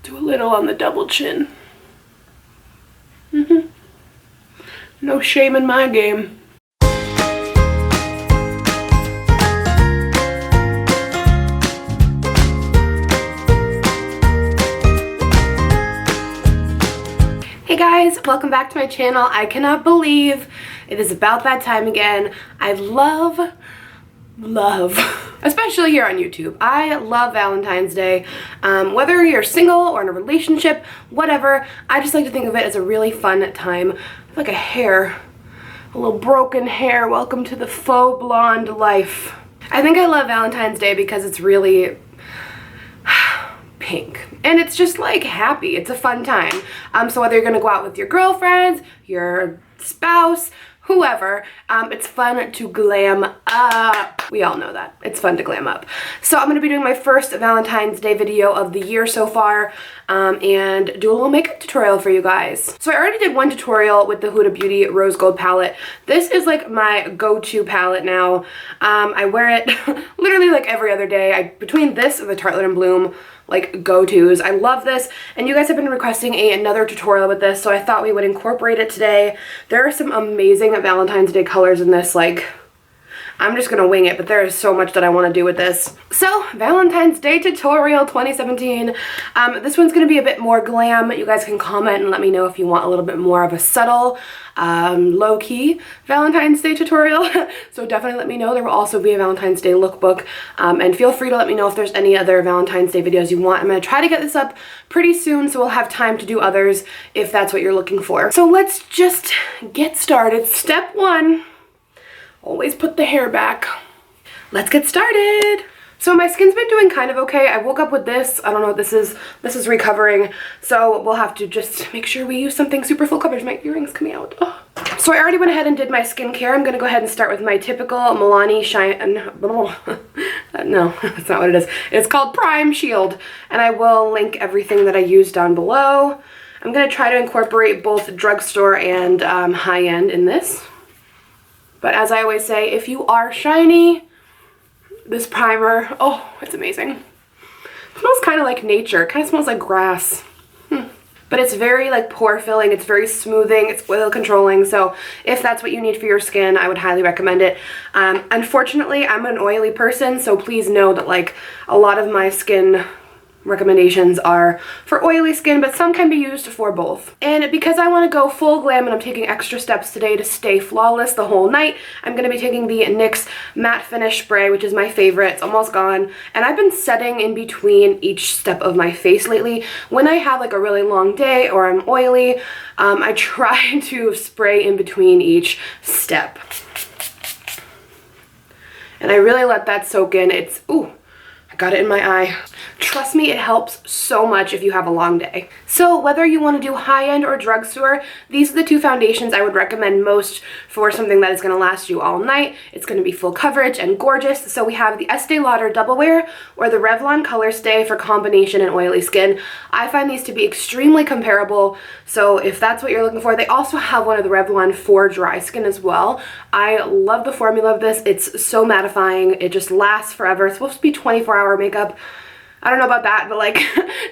Do a little on the double chin. No shame in my game. Hey guys, welcome back to my channel. I cannot believe it is about that time again. I love, especially here on YouTube. I love Valentine's Day. Whether you're single or in a relationship, whatever, I just like to think of it as a really fun time. Like a hair, a little broken hair. Welcome to the faux blonde life. I think I love Valentine's Day because it's really pink and it's just like happy. It's a fun time. So whether you're gonna go out with your girlfriends, your spouse, whoever, it's fun to glam up. We all know that. It's fun to glam up. So I'm going to be doing my first Valentine's Day video of the year so far, and do a little makeup tutorial for you guys. So I already did one tutorial with the Huda Beauty Rose Gold palette. This is like my go-to palette now. I wear it literally like every other day. Between this and the Tarte and Bloom, like go-tos. I love this, and you guys have been requesting another tutorial with this, so I thought we would incorporate it today. There are some amazing Valentine's Day colors in this. Like, I'm just gonna wing it, but there is so much that I want to do with this. So, Valentine's Day tutorial 2017. This one's gonna be a bit more glam. You guys can comment and let me know if you want a little bit more of a subtle, low-key Valentine's Day tutorial. So definitely let me know. There will also be a Valentine's Day lookbook, and feel free to let me know if there's any other Valentine's Day videos you want. I'm gonna try to get this up pretty soon, so we'll have time to do others if that's what you're looking for. So let's just get started. Step one. Always put the hair back. Let's get started. So my skin's been doing kind of okay. I woke up with this. I don't know what this is. This is recovering. So we'll have to just make sure we use something super full coverage. My earring's coming out. Oh. So I already went ahead and did my skincare. I'm going to go ahead and start with my typical Milani Shine. No, that's not what it is. It's called Prime Shield. And I will link everything that I use down below. I'm going to try to incorporate both drugstore and high-end in this. But as I always say, if you are shiny, this primer, oh, it's amazing. It smells kind of like nature. It kind of smells like grass. But it's very like pore filling. It's very smoothing. It's oil controlling. So if that's what you need for your skin, I would highly recommend it. Unfortunately, I'm an oily person, so please know that like a lot of my skin recommendations are for oily skin, but some can be used for both. And because I want to go full glam and I'm taking extra steps today to stay flawless the whole night, I'm going to be taking the NYX Matte Finish Spray, which is my favorite. It's almost gone. And I've been setting in between each step of my face lately. When I have like a really long day or I'm oily, I try to spray in between each step. And I really let that soak in. It's, ooh, I got it in my eye. Trust me, it helps so much if you have a long day. So whether you want to do high-end or drugstore, these are the two foundations I would recommend most for something that is going to last you all night. It's going to be full coverage and gorgeous. So we have the Estee Lauder Double Wear or the Revlon Color Stay for combination and oily skin. I find these to be extremely comparable. So if that's what you're looking for, they also have one of the Revlon for dry skin as well. I love the formula of this. It's so mattifying. It just lasts forever. It's supposed to be 24-hour makeup. I don't know about that, but like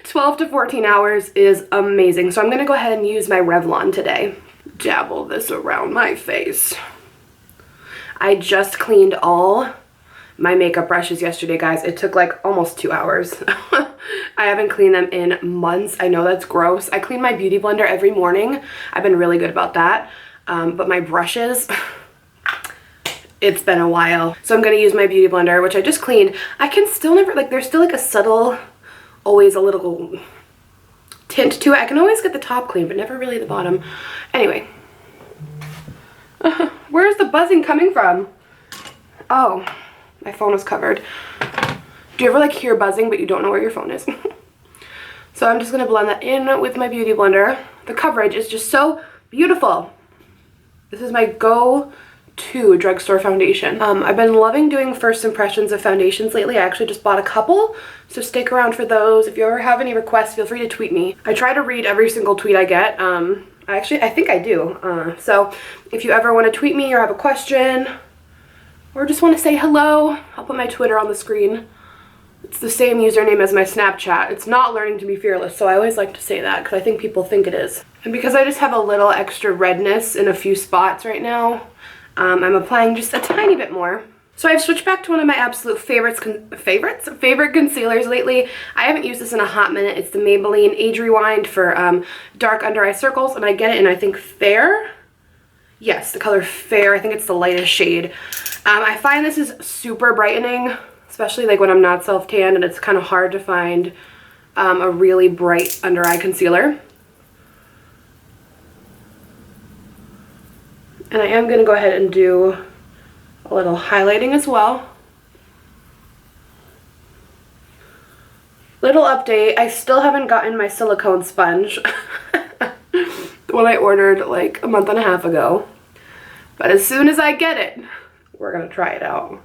12 to 14 hours is amazing. So I'm going to go ahead and use my Revlon today. Dabble this around my face. I just cleaned all my makeup brushes yesterday, guys. It took like almost 2 hours. I haven't cleaned them in months. I know that's gross. I clean my beauty blender every morning. I've been really good about that. But my brushes... It's been a while. So I'm going to use my beauty blender, which I just cleaned. I can still never, like, there's still like a subtle, always a little tint to it. I can always get the top clean, but never really the bottom. Anyway. Where's the buzzing coming from? Oh, my phone was covered. Do you ever like hear buzzing, but you don't know where your phone is? So I'm just going to blend that in with my beauty blender. The coverage is just so beautiful. This is my go-to drugstore foundation. I've been loving doing first impressions of foundations lately. I actually just bought a couple, so stick around for those. If you ever have any requests, feel free to tweet me. I try to read every single tweet I get. I think I do. So if you ever want to tweet me or have a question or just want to say hello, I'll put my Twitter on the screen. It's the same username as my Snapchat. It's not learning to be fearless, so I always like to say that because I think people think it is. And because I just have a little extra redness in a few spots right now, I'm applying just a tiny bit more. So I've switched back to one of my absolute favorite concealers lately. I haven't used this in a hot minute. It's the Maybelline Age Rewind for dark under eye circles, and I get it in, I think, Fair. Yes, the color Fair. I think it's the lightest shade. I find this is super brightening, especially like when I'm not self-tanned and it's kind of hard to find a really bright under eye concealer. And I am going to go ahead and do a little highlighting as well. Little update, I still haven't gotten my silicone sponge. The one I ordered like a month and a half ago. But as soon as I get it, we're going to try it out.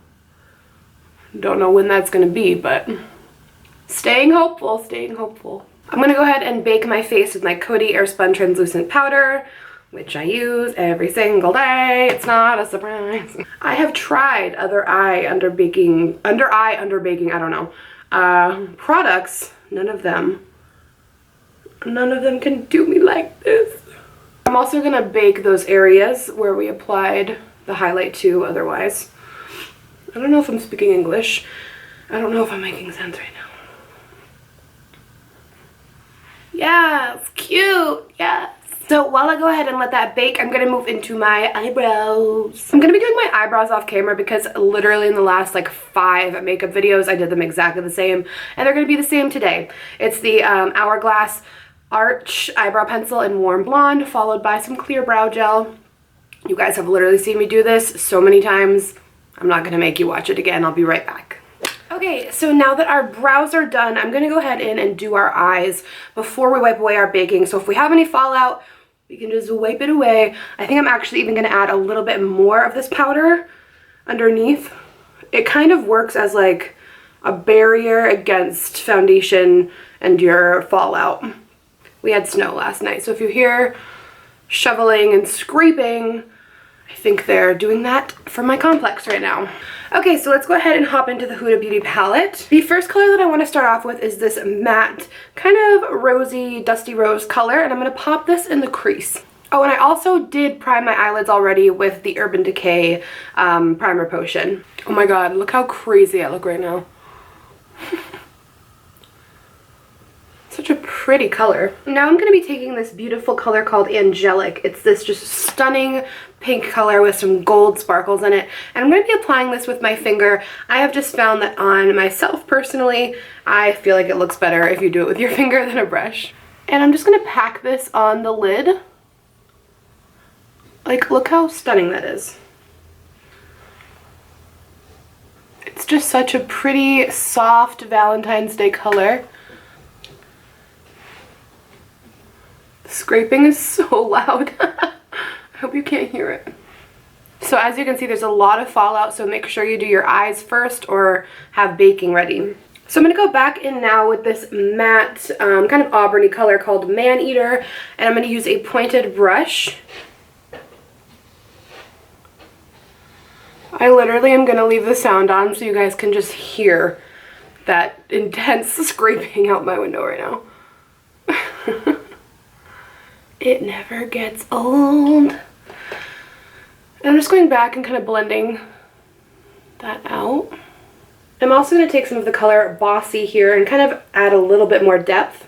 Don't know when that's going to be, but staying hopeful, staying hopeful. I'm going to go ahead and bake my face with my Coty Airspun Translucent Powder, which I use every single day. It's not a surprise. I have tried other eye under baking, I don't know, products. None of them can do me like this. I'm also going to bake those areas where we applied the highlight to otherwise. I don't know if I'm speaking English. I don't know if I'm making sense right now. Yes, cute, yes. So while I go ahead and let that bake, I'm going to move into my eyebrows. I'm going to be doing my eyebrows off camera because literally in the last like 5 makeup videos, I did them exactly the same. And they're going to be the same today. It's the Hourglass Arch Eyebrow Pencil in Warm Blonde, followed by some clear brow gel. You guys have literally seen me do this so many times. I'm not going to make you watch it again. I'll be right back. Okay, so now that our brows are done, I'm going to go ahead in and do our eyes before we wipe away our baking. So if we have any fallout, we can just wipe it away. I think I'm actually even going to add a little bit more of this powder underneath. It kind of works as like a barrier against foundation and your fallout. We had snow last night, so if you hear shoveling and scraping, I think they're doing that for my complex right now. Okay, so let's go ahead and hop into the Huda Beauty palette. The first color that I want to start off with is this matte, kind of rosy, dusty rose color, and I'm going to pop this in the crease. Oh, and I also did prime my eyelids already with the Urban Decay primer potion. Oh my god, look how crazy I look right now. Such a pretty color. Now I'm going to be taking this beautiful color called Angelic. It's this just stunning pink color with some gold sparkles in it. And I'm going to be applying this with my finger. I have just found that on myself personally, I feel like it looks better if you do it with your finger than a brush. And I'm just going to pack this on the lid. Like, look how stunning that is. It's just such a pretty, soft Valentine's Day color. Scraping is so loud. I hope you can't hear it. So as you can see, there's a lot of fallout, so make sure you do your eyes first or have baking ready. So I'm going to go back in now with this matte, kind of auburny color called Man Eater, and I'm going to use a pointed brush. I literally am going to leave the sound on so you guys can just hear that intense scraping out my window right now. It never gets old. And I'm just going back and kind of blending that out. I'm also going to take some of the color Bossy here and kind of add a little bit more depth.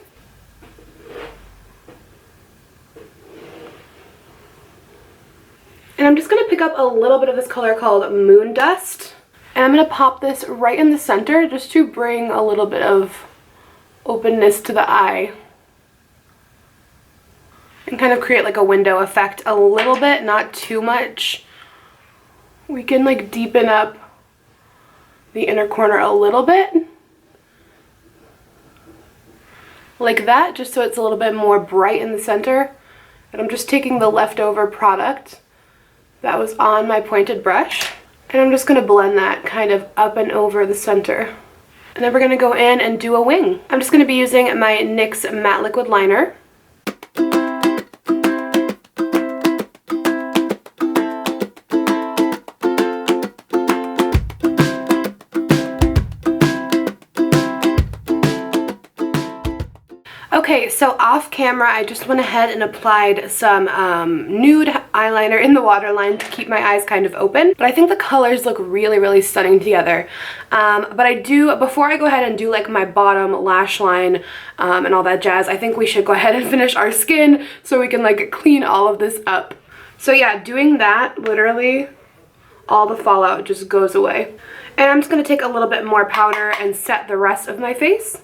And I'm just going to pick up a little bit of this color called Moon Dust. And I'm going to pop this right in the center just to bring a little bit of openness to the eye. And kind of create like a window effect a little bit, not too much. We can like deepen up the inner corner a little bit. Like that, just so it's a little bit more bright in the center. And I'm just taking the leftover product that was on my pointed brush. And I'm just going to blend that kind of up and over the center. And then we're going to go in and do a wing. I'm just going to be using my NYX Matte Liquid Liner. Okay, so off camera, I just went ahead and applied some nude eyeliner in the waterline to keep my eyes kind of open. But I think the colors look really, really stunning together. But I do, before I go ahead and do like my bottom lash line and all that jazz, I think we should go ahead and finish our skin so we can like clean all of this up. So yeah, doing that, literally all the fallout just goes away. And I'm just going to take a little bit more powder and set the rest of my face.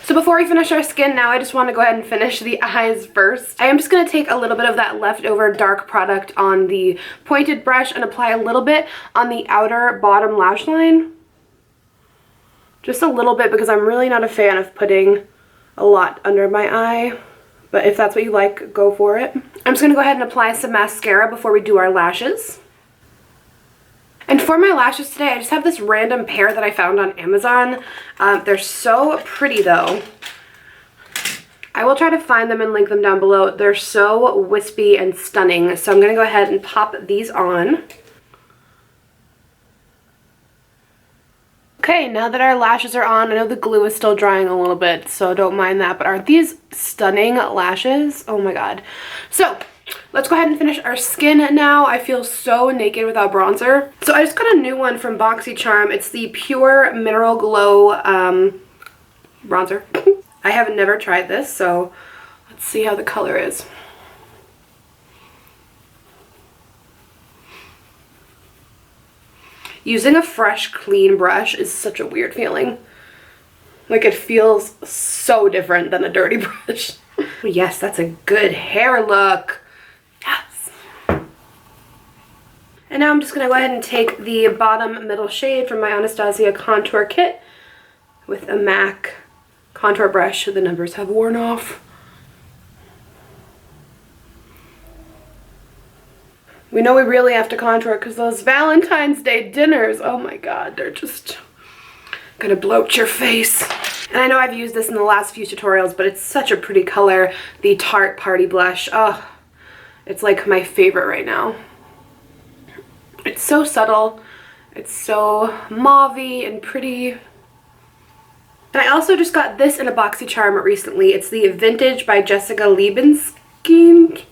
So before we finish our skin now, I just want to go ahead and finish the eyes first. I am just going to take a little bit of that leftover dark product on the pointed brush and apply a little bit on the outer bottom lash line. Just a little bit, because I'm really not a fan of putting a lot under my eye. But if that's what you like, go for it. I'm just going to go ahead and apply some mascara before we do our lashes. And for my lashes today, I just have this random pair that I found on Amazon. They're so pretty though. I will try to find them and link them down below. They're so wispy and stunning. So I'm going to go ahead and pop these on. Okay, now that our lashes are on, I know the glue is still drying a little bit, so don't mind that. But aren't these stunning lashes? Oh my god. So let's go ahead and finish our skin now. I feel so naked without bronzer. So I just got a new one from BoxyCharm. It's the Pure Mineral Glow bronzer. I have never tried this, so let's see how the color is. Using a fresh, clean brush is such a weird feeling. Like, it feels so different than a dirty brush. Yes, that's a good hair look. Yes. And now I'm just going to go ahead and take the bottom middle shade from my Anastasia contour kit with a MAC contour brush. The numbers have worn off. We know we really have to contour because those Valentine's Day dinners, oh my god, they're just gonna bloat your face. And I know I've used this in the last few tutorials, but it's such a pretty color, the Tarte Party Blush. Oh, it's like my favorite right now. It's so subtle, it's so mauve-y and pretty. And I also just got this in a BoxyCharm recently. It's the Vintage by Jessica Liebenstein.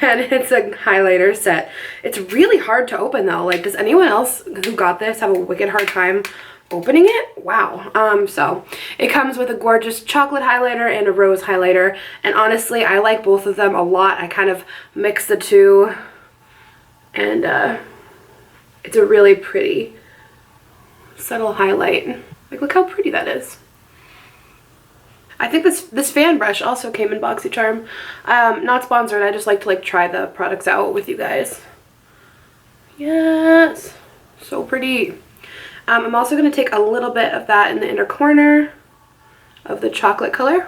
And it's a highlighter set. It's really hard to open though. Like, does anyone else who got this have a wicked hard time opening it? Wow. So it comes with a gorgeous chocolate highlighter and a rose highlighter. And honestly, I like both of them a lot. I kind of mix the two. And it's a really pretty subtle highlight. Like, look how pretty that is. I think this fan brush also came in BoxyCharm. Not sponsored, I just like to try the products out with you guys. Yes, so pretty. I'm also going to take a little bit of that in the inner corner of the chocolate color.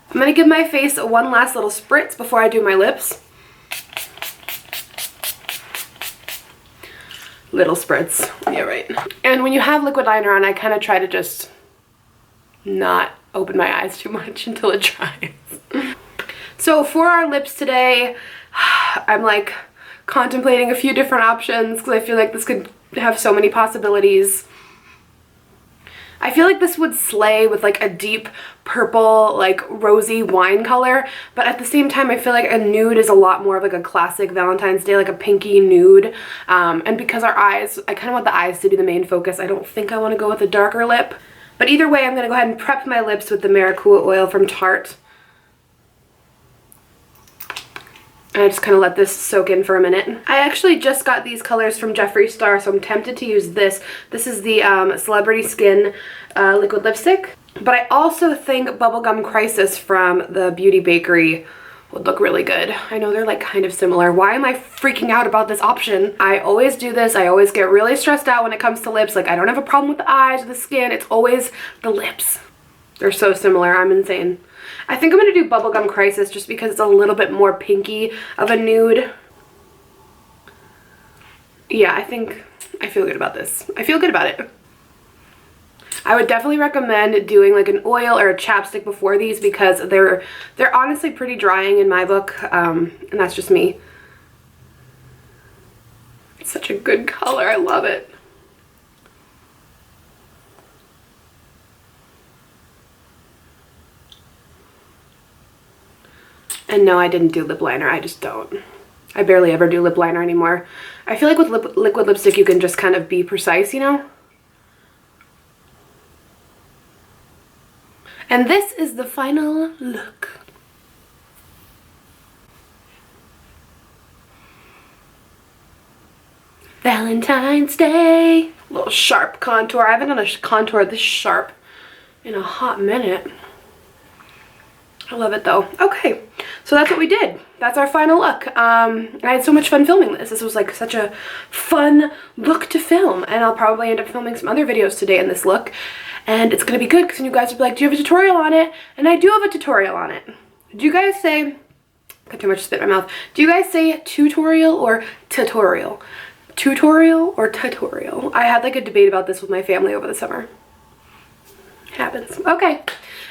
I'm going to give my face one last little spritz before I do my lips. Little spritz, yeah, right. And when you have liquid liner on, I kind of try to just not open my eyes too much until it dries. So for our lips today, I'm like contemplating a few different options because I feel like this could have so many possibilities. I feel like this would slay with like a deep purple, like rosy wine color, but at the same time I feel like a nude is a lot more of like a classic Valentine's Day, like a pinky nude. And because our eyes, I kind of want the eyes to be the main focus. I don't think I want to go with a darker lip. But either way, I'm going to go ahead and prep my lips with the Maracuja oil from Tarte. And I just kind of let this soak in for a minute. I actually just got these colors from Jeffree Star, so I'm tempted to use this. This is the Celebrity Skin liquid lipstick. But I also think Bubblegum Crisis from the Beauty Bakery would look really good. I know they're like kind of similar. Why am I freaking out about this option? I always do this. I always get really stressed out when it comes to lips. Like, I don't have a problem with the eyes or the skin. It's always the lips. They're so similar. I'm insane. I think I'm going to do Bubblegum Crisis just because it's a little bit more pinky of a nude. Yeah, I feel good about this. I feel good about it. I would definitely recommend doing like an oil or a chapstick before these because they're honestly pretty drying in my book, and that's just me. It's such a good color. I love it. And no, I didn't do lip liner. I just don't. I barely ever do lip liner anymore. I feel like with liquid lipstick you can just kind of be precise, you know? And this is the final look. Valentine's Day. A little sharp contour. I haven't done a contour this sharp in a hot minute. I love it though. Okay, so that's what we did. That's our final look. I had so much fun filming this. This was like such a fun look to film, and I'll probably end up filming some other videos today in this look, and it's gonna be good because you guys will be like, do you have a tutorial on it? And I do have a tutorial on it. Do you guys say, got too much spit in my mouth. Do you guys say tutorial or tutorial? Tutorial or tutorial? I had like a debate about this with my family over the summer. Happens. Okay.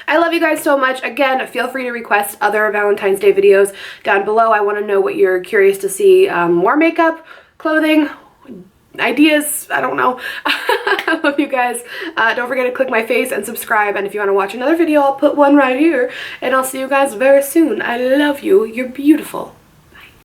I love you guys so much. Again, feel free to request other Valentine's Day videos down below. I want to know what you're curious to see. More makeup, clothing, ideas, I don't know. I love you guys. Don't forget to click my face and subscribe. And if you want to watch another video, I'll put one right here. And I'll see you guys very soon. I love you. You're beautiful.